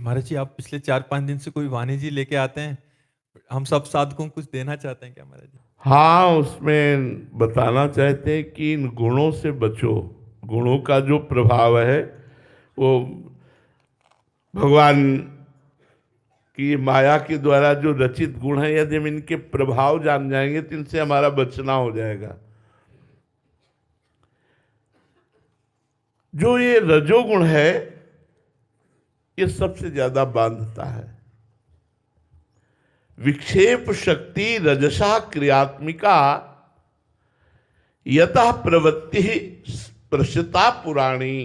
महाराज जी, आप पिछले 4-5 दिन से कोई वाणी जी लेके आते हैं। हम सब साधकों को कुछ देना चाहते हैं क्या महाराज जी? हाँ, उसमें बताना चाहते हैं कि इन गुणों से बचो। गुणों का जो प्रभाव है वो भगवान की माया के द्वारा जो रचित गुण है, यदि हम इनके प्रभाव जान जाएंगे तो इनसे हमारा बचना हो जाएगा। जो ये रजोगुण है ये सबसे ज्यादा बांधता है। विक्षेप शक्ति रजसा क्रियात्मिका यतः प्रवृत्ति स्पृशता पुराणी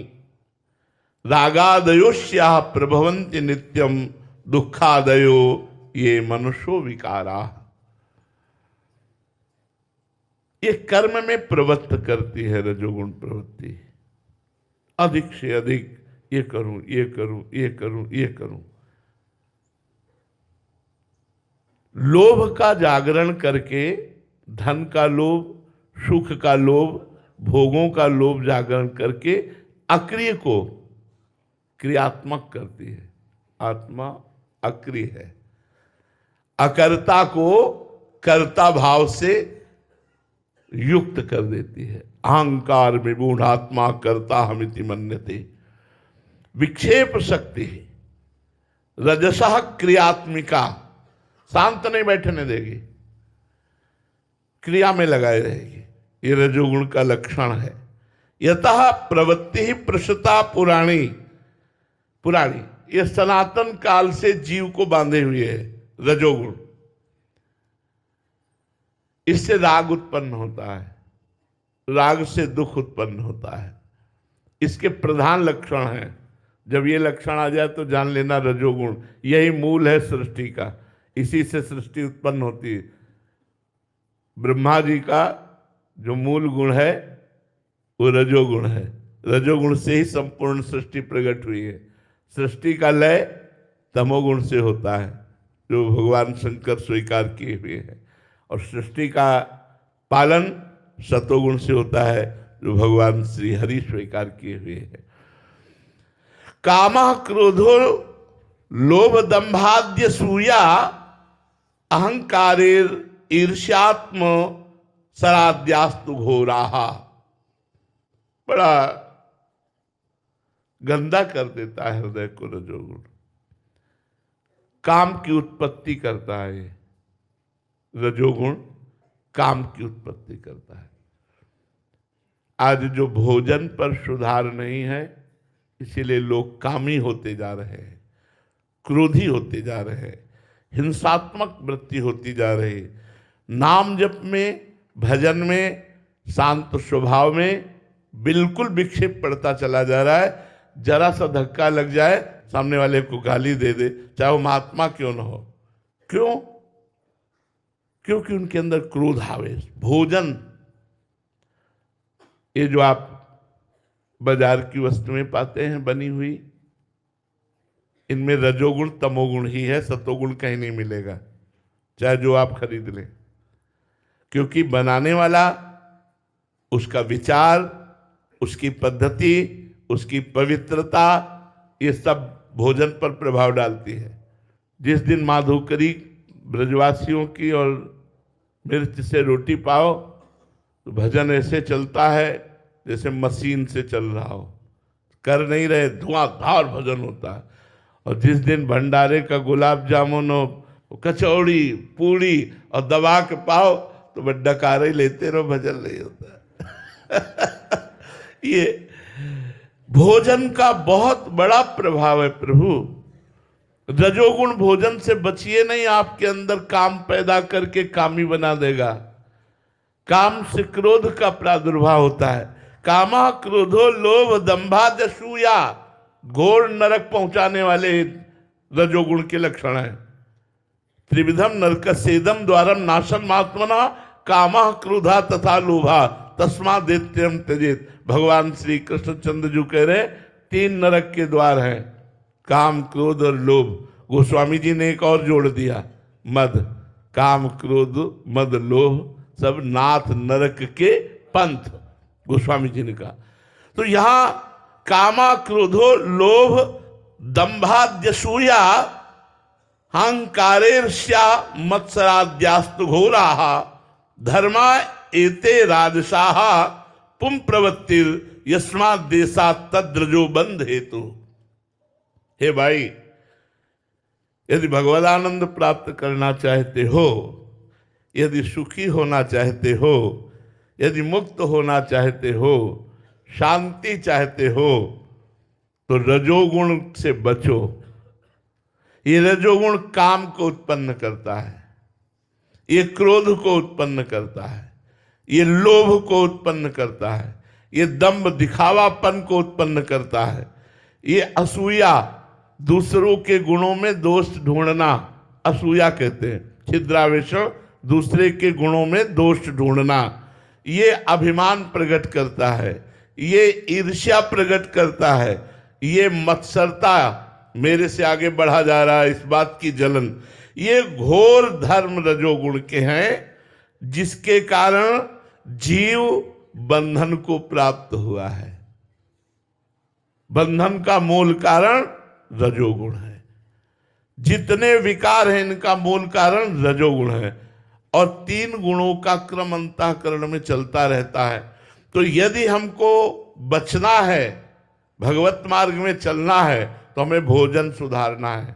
रागादयोश्या प्रभवन्ति नित्यम दुखादयो ये मनुष्यो विकारा। ये कर्म में प्रवृत्त करती है रजोगुण प्रवृत्ति। अधिक से अधिक ये करूं, ये करूं, ये करूं, ये करूं। लोभ का जागरण करके धन का लोभ, सुख का लोभ, भोगों का लोभ जागरण करके अक्रिय को क्रियात्मक करती है। आत्मा अक्रिय है। अकर्ता को कर्ता भाव से युक्त कर देती है। अहंकार विमूढ़ आत्मा कर्ता हमिति मन्यते। विक्षेप शक्ति रजसः क्रियात्मिका, शांत नहीं बैठने देगी, क्रिया में लगाए रहेगी। ये रजोगुण का लक्षण है। यतः प्रवृत्ति ही प्रसुता पुराणी। पुराणी ये सनातन काल से जीव को बांधे हुए है रजोगुण। इससे राग उत्पन्न होता है, राग से दुख उत्पन्न होता है। इसके प्रधान लक्षण हैं। जब ये लक्षण आ जाए तो जान लेना रजोगुण यही मूल है सृष्टि का। इसी से सृष्टि उत्पन्न होती है। ब्रह्मा जी का जो मूल गुण है वो रजोगुण है। रजोगुण से ही संपूर्ण सृष्टि प्रकट हुई है। सृष्टि का लय तमोगुण से होता है, जो भगवान शंकर स्वीकार किए हुए हैं। और सृष्टि का पालन सतोगुण से होता है, जो भगवान श्री हरि स्वीकार किए हुए हैं। कामः क्रोधो लोभ दंभाद्य सूया अहंकारेर ईर्ष्यात्म सराद्यास्तु घोराहा। बड़ा गंदा कर देता है हृदय को रजोगुण। काम की उत्पत्ति करता है ये रजोगुण, काम की उत्पत्ति करता है। आज जो भोजन पर सुधार नहीं है, इसीलिए लोग कामी होते जा रहे हैं, क्रोधी होते जा रहे हैं, हिंसात्मक वृत्ति होती जा रही है। नाम जप में, भजन में, शांत स्वभाव में बिल्कुल विक्षेप पड़ता चला जा रहा है। जरा सा धक्का लग जाए, सामने वाले को गाली दे दे, चाहे वो महात्मा क्यों न हो। क्यों? क्योंकि उनके अंदर क्रोध आवेश। भोजन, ये जो आप बाजार की वस्तुएं पाते हैं बनी हुई, इनमें रजोगुण तमोगुण ही है, सतोगुण कहीं नहीं मिलेगा, चाहे जो आप खरीद लें। क्योंकि बनाने वाला, उसका विचार, उसकी पद्धति, उसकी पवित्रता, ये सब भोजन पर प्रभाव डालती है। जिस दिन माधोकरी ब्रजवासियों की और मिर्च से रोटी पाओ तो भजन ऐसे चलता है जैसे मशीन से चल रहा हो, कर नहीं रहे, धुआंधार भजन होता है। और जिस दिन भंडारे का गुलाब जामुन हो, कचौड़ी, पूड़ी और दबा के पाओ तो बस डकारे लेते रहो, भजन नहीं होता। ये भोजन का बहुत बड़ा प्रभाव है प्रभु। रजोगुण भोजन से बचिए नहीं, आपके अंदर काम पैदा करके कामी बना देगा। काम से क्रोध का प्रादुर्भाव होता है। कामा क्रोधो लोभ दंभाद्यसूया, घोर नरक पहुंचाने वाले रजोगुण के लक्षण है। त्रिविधम नरकस्येदम द्वारम नाशम महात्मना कामा क्रोधा तथा लोभा तस्मा दैत्यम त्यजेत। भगवान श्री कृष्णचंद्र जी कह रहे 3 नरक के द्वार हैं, काम, क्रोध और लोभ। गोस्वामी जी ने एक और जोड़ दिया, मद। काम, क्रोध, मद, लोभ सब नाथ नरक के पंथ, गोस्वामी जी ने कहा। तो यहां कामा क्रोधो लोभ दंभाद्यसूया अहंकारेर्ष्या मत्सराद्यास्तु घोराः धर्मा एते राजसाः पुम प्रवृत्तिर यस्मात् देशात् तद्रजो बंध हेतु। हे भाई, यदि भगवदानंद प्राप्त करना चाहते हो, यदि सुखी होना चाहते हो, यदि मुक्त होना चाहते हो, शांति चाहते हो, तो रजोगुण से बचो। ये रजोगुण काम को उत्पन्न करता है, ये क्रोध को उत्पन्न करता है, ये लोभ को उत्पन्न करता है, ये दंभ दिखावापन को उत्पन्न करता है, ये असूया, दूसरों के गुणों में दोष ढूंढना असूया कहते हैं, छिद्रावेश, दूसरे के गुणों में दोष ढूंढना, ये अभिमान प्रकट करता है, ये ईर्ष्या प्रकट करता है, ये मत्सरता, मेरे से आगे बढ़ा जा रहा है इस बात की जलन, ये घोर धर्म रजोगुण के हैं, जिसके कारण जीव बंधन को प्राप्त हुआ है। बंधन का मूल कारण रजोगुण है। जितने विकार हैं इनका मूल कारण रजोगुण है, और 3 गुणों का क्रम अंतःकरण में चलता रहता है। तो यदि हमको बचना है, भगवत मार्ग में चलना है, तो हमें भोजन सुधारना है,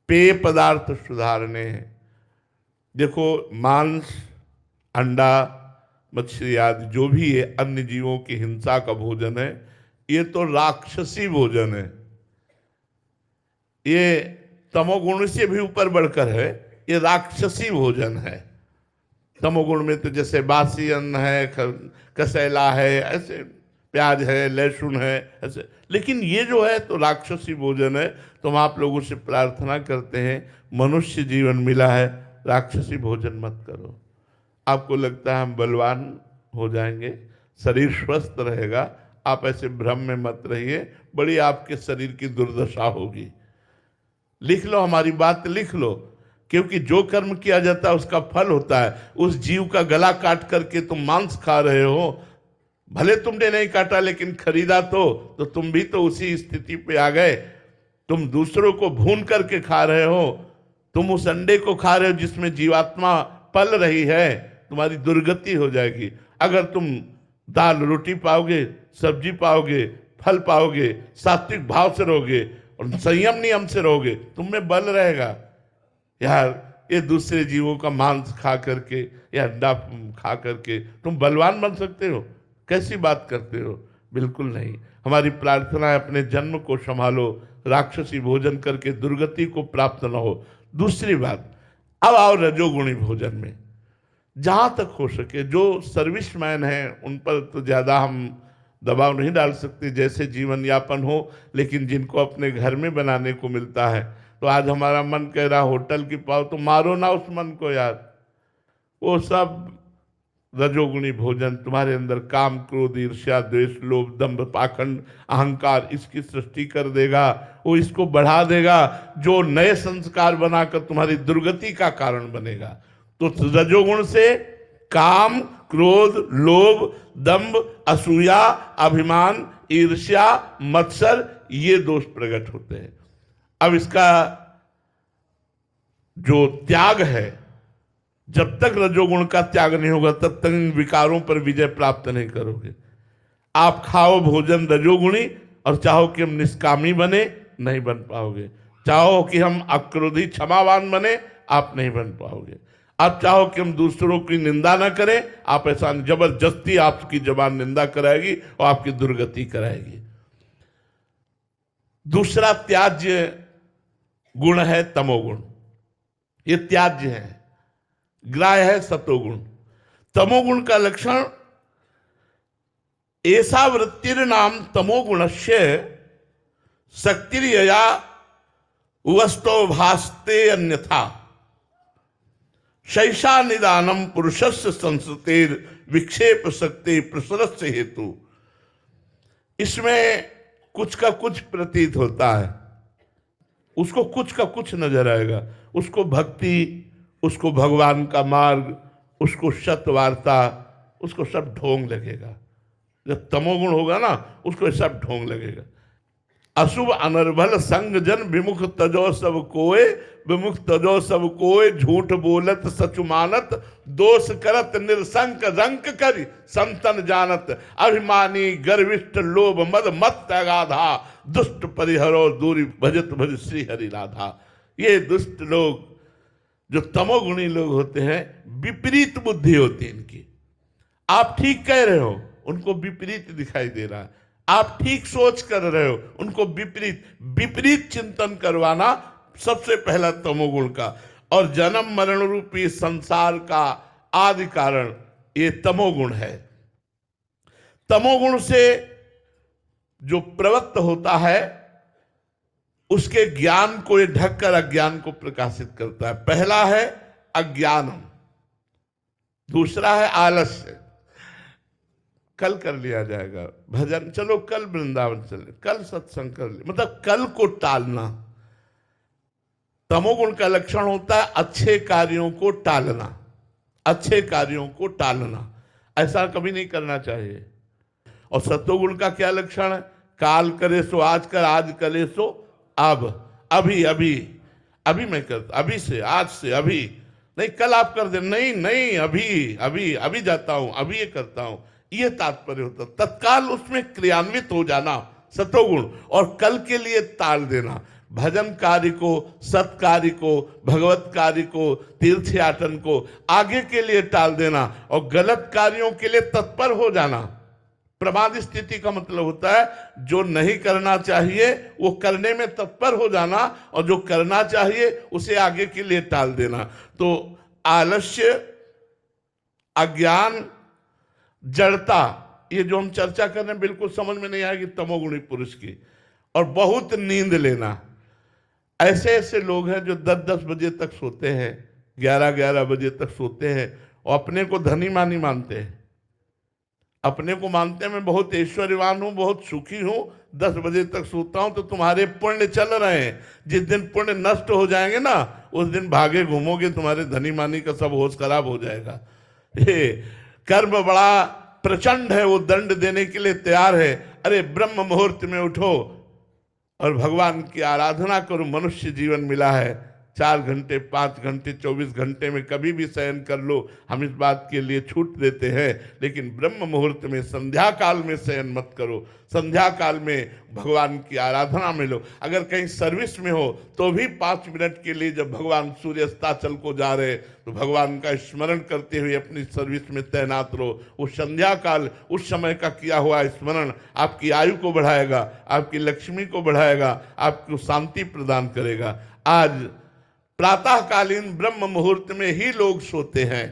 पेय पदार्थ सुधारने हैं। देखो, मांस, अंडा, मछली आदि जो भी है अन्य जीवों की हिंसा का भोजन है, ये तो राक्षसी भोजन है, ये तमोगुण से भी ऊपर बढ़कर है, ये राक्षसी भोजन है। तमोगुण में तो जैसे बासी अन्न है, कसैला है, ऐसे प्याज है, लहसुन है, ऐसे। लेकिन ये जो है तो राक्षसी भोजन है। तो हम आप लोगों से प्रार्थना करते हैं, मनुष्य जीवन मिला है, राक्षसी भोजन मत करो। आपको लगता है हम बलवान हो जाएंगे, शरीर स्वस्थ रहेगा, आप ऐसे भ्रम में मत रहिए, बड़ी आपके शरीर की दुर्दशा होगी। लिख लो, हमारी बात लिख लो, क्योंकि जो कर्म किया जाता है उसका फल होता है। उस जीव का गला काट करके तुम मांस खा रहे हो, भले तुमने नहीं काटा लेकिन खरीदा तो तुम भी तो उसी स्थिति पे आ गए। तुम दूसरों को भून करके खा रहे हो, तुम उस अंडे को खा रहे हो जिसमें जीवात्मा पल रही है, तुम्हारी दुर्गति हो जाएगी। अगर तुम दाल रोटी पाओगे, सब्जी पाओगे, फल पाओगे, सात्विक भाव से रहोगे और संयम नियम से रहोगे, तुम में बल रहेगा। यार, ये दूसरे जीवों का मांस खा करके या अंडा खा करके तुम बलवान बन सकते हो? कैसी बात करते हो? बिल्कुल नहीं। हमारी प्रार्थना है, अपने जन्म को संभालो, राक्षसी भोजन करके दुर्गति को प्राप्त न हो। दूसरी बात, अब आओ रजोगुणी भोजन में। जहां तक हो सके, जो सर्विसमैन हैं उन पर तो ज्यादा हम दबाव नहीं डाल सकते, जैसे जीवन यापन हो, लेकिन जिनको अपने घर में बनाने को मिलता है, तो आज हमारा मन कह रहा होटल की पाओ, तो मारो ना उस मन को यार। वो सब रजोगुणी भोजन तुम्हारे अंदर काम, क्रोध, ईर्ष्या, द्वेष, लोभ, दंभ, पाखंड, अहंकार, इसकी सृष्टि कर देगा, वो इसको बढ़ा देगा, जो नए संस्कार बनाकर तुम्हारी दुर्गति का कारण बनेगा। तो रजोगुण से काम, क्रोध, लोभ, दंभ, असूया, अभिमान, ईर्ष्या, मत्सर, ये दोष प्रकट होते हैं। अब इसका जो त्याग है, जब तक रजोगुण का त्याग नहीं होगा तब तक इन विकारों पर विजय प्राप्त नहीं करोगे। आप खाओ भोजन रजोगुणी और चाहो कि हम निष्कामी बने, नहीं बन पाओगे। चाहो कि हम अक्रोधी क्षमावान बने, आप नहीं बन पाओगे। आप चाहो कि हम दूसरों की निंदा ना करें, आप ऐसा, जबरदस्ती आपकी जबान निंदा कराएगी और आपकी दुर्गति कराएगी। दूसरा त्याज्य गुण है तमोगुण, ये त्याज्य है। ग्राह्य है सतोगुण। तमोगुण का लक्षण, ऐसा वृत्तिर नाम तमोगुणस्य शक्तिर्यया वस्तो भास्ते अन्यथा शैषा निदानम पुरुषस्य संस्कृतिर विक्षेप शक्ति प्रसरस्य हेतु। इसमें कुछ का कुछ प्रतीत होता है, उसको कुछ का कुछ नजर आएगा, उसको भक्ति, उसको भगवान का मार्ग, उसको सत्वार्ता, उसको सब ढोंग लगेगा। जब तमोगुण होगा ना, उसको सब ढोंग लगेगा। अशुभ अनर्भल संग जन विमुख तजो सब कोय, विमुख तजो सब कोय, झूठ बोलत सचु मानत, दोष करत निरसंक रंक करि संतन जानत, अभिमानी गर्विष्ठ लोभ मद मत अगाधा, दुष्ट परिहरो दूरी भजत भज श्री हरि राधा। ये दुष्ट लोग जो तमोगुणी लोग होते हैं, विपरीत बुद्धि होती है इनकी। आप ठीक कह रहे हो, उनको विपरीत दिखाई दे रहा है। आप ठीक सोच कर रहे हो, उनको विपरीत विपरीत चिंतन करवाना सबसे पहला तमोगुण का। और जन्म मरण रूपी संसार का आदि कारण ये तमोगुण है। तमोगुण से जो प्रवृत्त होता है, उसके ज्ञान को ये ढककर अज्ञान को प्रकाशित करता है। पहला है अज्ञानम, दूसरा है आलस्य। कल कर लिया जाएगा भजन, चलो कल वृंदावन चले, कल सत्संग कर ले, मतलब कल को टालना। तमोगुण का लक्षण होता है अच्छे कार्यों को टालना, अच्छे कार्यों को टालना, ऐसा कभी नहीं करना चाहिए। और सत्वगुण का क्या लक्षण है? काल करे सो आज कर, आज करे सो अब, अभी अभी अभी मैं करता, अभी से, आज से, अभी नहीं, कल आप कर दे, नहीं नहीं अभी अभी अभी जाता हूं, अभी ये करता हूं, ये तात्पर्य होता। तत्काल उसमें क्रियान्वित हो जाना सतोगुण, और कल के लिए टाल देना। भजन कार्य को, सत्कार्य को, भगवत कार्य को, तीर्थयाटन को आगे के लिए टाल देना, और गलत कार्यों के लिए तत्पर हो जाना। प्रमाद स्थिति का मतलब होता है जो नहीं करना चाहिए वो करने में तत्पर हो जाना, और जो करना चाहिए उसे आगे के लिए टाल देना। तो आलस्य, अज्ञान, जड़ता, ये जो हम चर्चा कर रहे हैं बिल्कुल समझ में नहीं आएगी तमोगुणी पुरुष की। और बहुत नींद लेना। ऐसे ऐसे लोग हैं जो 10-10 बजे तक सोते हैं, 11-11 बजे तक सोते हैं, और अपने को धनी मानी मानते हैं, अपने को मानते हैं मैं बहुत ऐश्वर्यवान हूं, बहुत सुखी हूं, 10 बजे तक सोता हूं। तो तुम्हारे पुण्य चल रहे हैं, जिस दिन पुण्य नष्ट हो जाएंगे ना, उस दिन भागे घूमोगे, तुम्हारे धनी मानी का सब होश खराब हो जाएगा। ये कर्म बड़ा प्रचंड है, वो दंड देने के लिए तैयार है। अरे ब्रह्म मुहूर्त में उठो और भगवान की आराधना करो। मनुष्य जीवन मिला है, 4 घंटे, 5 घंटे, 24 घंटे में कभी भी शयन कर लो, हम इस बात के लिए छूट देते हैं। लेकिन ब्रह्म मुहूर्त में, संध्या काल में शयन मत करो। संध्या काल में भगवान की आराधना में लो। अगर कहीं सर्विस में हो तो भी 5 मिनट के लिए, जब भगवान सूर्यास्ताचल को जा रहे, तो भगवान का स्मरण करते हुए अपनी सर्विस में तैनात रहो। वो संध्या काल, उस समय का किया हुआ स्मरण आपकी आयु को बढ़ाएगा, आपकी लक्ष्मी को बढ़ाएगा, आपको शांति प्रदान करेगा। आज प्रातःकालीन ब्रह्म मुहूर्त में ही लोग सोते हैं,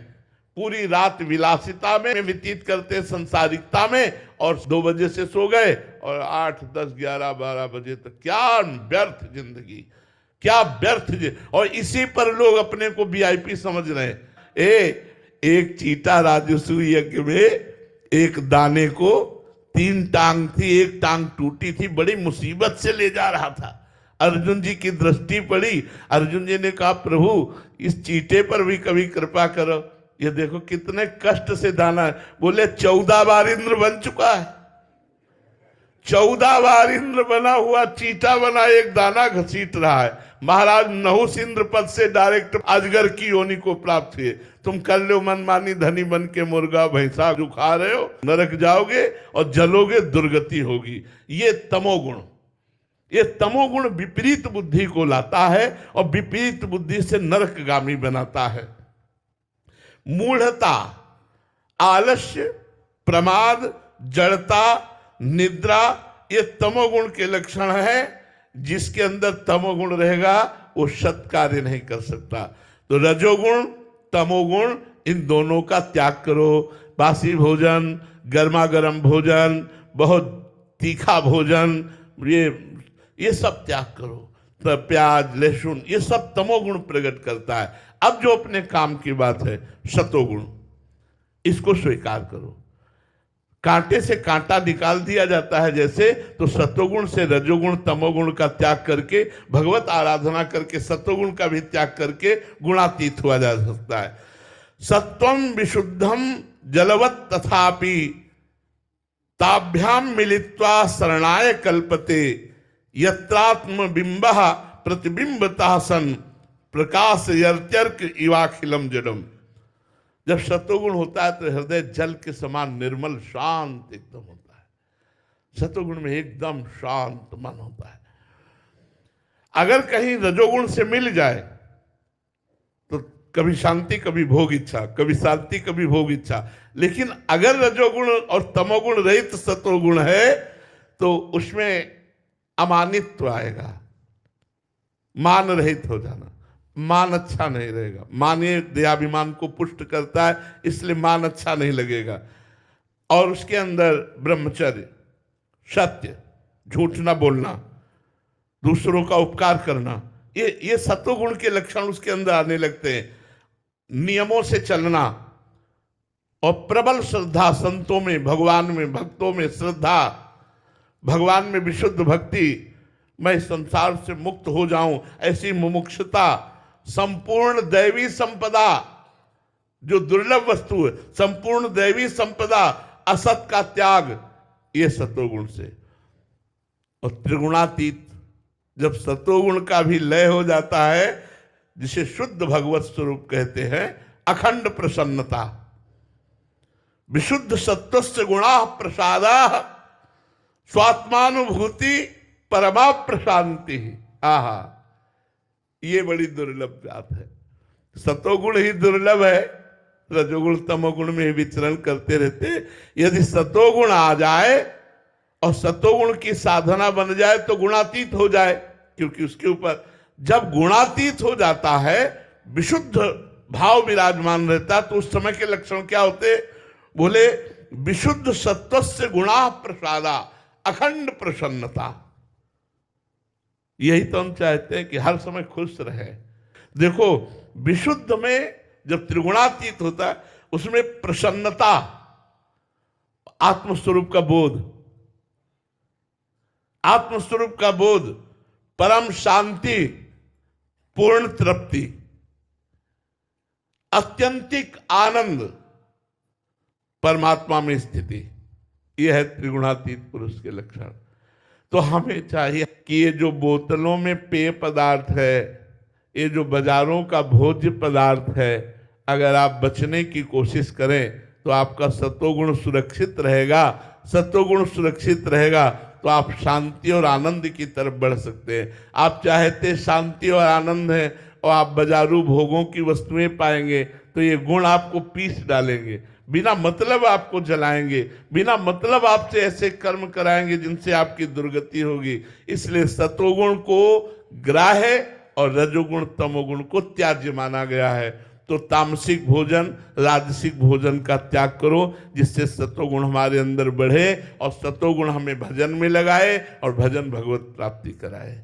पूरी रात विलासिता में व्यतीत करते हैं, संसारिकता में, और 2 बजे से सो गए और 8, 10, 11, 12 बजे तक। क्या व्यर्थ जिंदगी, क्या व्यर्थ। और इसी पर लोग अपने को वीआईपी समझ रहे हैं। एक चीटा राजस्व यज्ञ में एक दाने को 3 टांग थी, एक टांग टूटी थी, बड़ी मुसीबत से ले जा रहा था। अर्जुन जी की दृष्टि पड़ी, अर्जुन जी ने कहा प्रभु इस चीटे पर भी कभी कृपा करो, ये देखो कितने कष्ट से दाना है। बोले 14 बार इंद्र बन चुका है, 14 बार इंद्र बना हुआ चीटा बना एक दाना घसीट रहा है। महाराज नहुस इंद्र पद से डायरेक्ट अजगर की योनि को प्राप्त हुए। तुम कर लो मनमानी, धनी बन के मुर्गा भैंसा जो खा रहे हो, नरक जाओगे और जलोगे, दुर्गति होगी। ये तमोगुण, ये तमोगुण विपरीत बुद्धि को लाता है और विपरीत बुद्धि से नरकगामी बनाता है। मूढ़ता, आलस्य, प्रमाद, जड़ता, निद्रा, ये तमोगुण के लक्षण है। जिसके अंदर तमोगुण रहेगा वो सत्कार्य नहीं कर सकता। तो रजोगुण, तमोगुण, इन दोनों का त्याग करो। बासी भोजन, गर्मा गर्म भोजन, बहुत तीखा भोजन, ये सब त्याग करो। तो प्याज, लहसुन, ये सब तमोगुण प्रकट करता है। अब जो अपने काम की बात है, सतोगुण, इसको स्वीकार करो। कांटे से कांटा निकाल दिया जाता है जैसे, तो सतोगुण से रजोगुण, तमोगुण का त्याग करके, भगवत आराधना करके, सतोगुण का भी त्याग करके गुणातीत हुआ जा सकता है। सत्वम विशुद्धम जलवत तथापि ताभ्याम मिलित्वा शरणाय कल्पते यत्रात्म बिंब प्रतिबिंबता सन प्रकाश यर्त्यर्क इवाखिलम जडम। जब सतोगुण होता है तो हृदय जल के समान निर्मल शांत एकदम होता है। सतोगुण में एकदम शांत मन होता है। अगर कहीं रजोगुण से मिल जाए तो कभी शांति कभी भोग इच्छा, कभी शांति कभी भोग इच्छा। लेकिन अगर रजोगुण और तमोगुण रहित सतोगुण है तो उसमें अमानित्व आएगा, मान रहित हो जाना। मान अच्छा नहीं रहेगा। माने दयाभिमान को पुष्ट करता है, इसलिए मान अच्छा नहीं लगेगा। और उसके अंदर ब्रह्मचर्य, सत्य, झूठ ना बोलना, दूसरों का उपकार करना, ये सत्वगुण के लक्षण उसके अंदर आने लगते हैं। नियमों से चलना और प्रबल श्रद्धा, संतों में, भगवान में, भक्तों में श्रद्धा, भगवान में विशुद्ध भक्ति, मैं संसार से मुक्त हो जाऊं ऐसी मुमुक्षुता, संपूर्ण दैवी संपदा जो दुर्लभ वस्तु है, संपूर्ण दैवी संपदा, असत का त्याग, ये सतोगुण से। और त्रिगुणातीत, जब सतोगुण का भी लय हो जाता है, जिसे शुद्ध भगवत स्वरूप कहते हैं, अखंड प्रसन्नता, विशुद्ध सत्वस्य गुणा प्रसादा स्वात्मानुभूति परमा प्रशांति। आहा, ये बड़ी दुर्लभ बात है। सतोगुण ही दुर्लभ है, रजोगुण तमोगुण में विचरण करते रहते। यदि सतोगुण आ जाए और सतोगुण की साधना बन जाए तो गुणातीत हो जाए, क्योंकि उसके ऊपर जब गुणातीत हो जाता है, विशुद्ध भाव विराजमान रहता, तो उस समय के लक्षण क्या होते? बोले विशुद्ध सत्वस्य गुणा प्रसादा, अखंड प्रसन्नता। यही तो हम चाहते हैं कि हर समय खुश रहे। देखो, विशुद्ध में जब त्रिगुणातीत होता है, उसमें प्रसन्नता, आत्मस्वरूप का बोध, आत्मस्वरूप का बोध, परम शांति, पूर्ण तृप्ति, अत्यंतिक आनंद, परमात्मा में स्थिति, यह है त्रिगुणातीत पुरुष के लक्षण। तो हमें चाहिए कि ये जो बोतलों में पेय पदार्थ है, ये जो बाजारों का भोज्य पदार्थ है, अगर आप बचने की कोशिश करें तो आपका सत्वगुण सुरक्षित रहेगा। सत्वगुण सुरक्षित रहेगा तो आप शांति और आनंद की तरफ बढ़ सकते हैं। आप चाहते शांति और आनंद है और आप बाजारू भोगों की वस्तुएं पाएंगे, तो ये गुण आपको पीस डालेंगे, बिना मतलब आपको जलाएंगे, बिना मतलब आपसे ऐसे कर्म कराएंगे जिनसे आपकी दुर्गति होगी। इसलिए सतोगुण को ग्राह्य और रजोगुण तमोगुण को त्याज्य माना गया है। तो तामसिक भोजन, राजसिक भोजन का त्याग करो, जिससे सतोगुण हमारे अंदर बढ़े और सतोगुण हमें भजन में लगाए और भजन भगवत प्राप्ति कराए।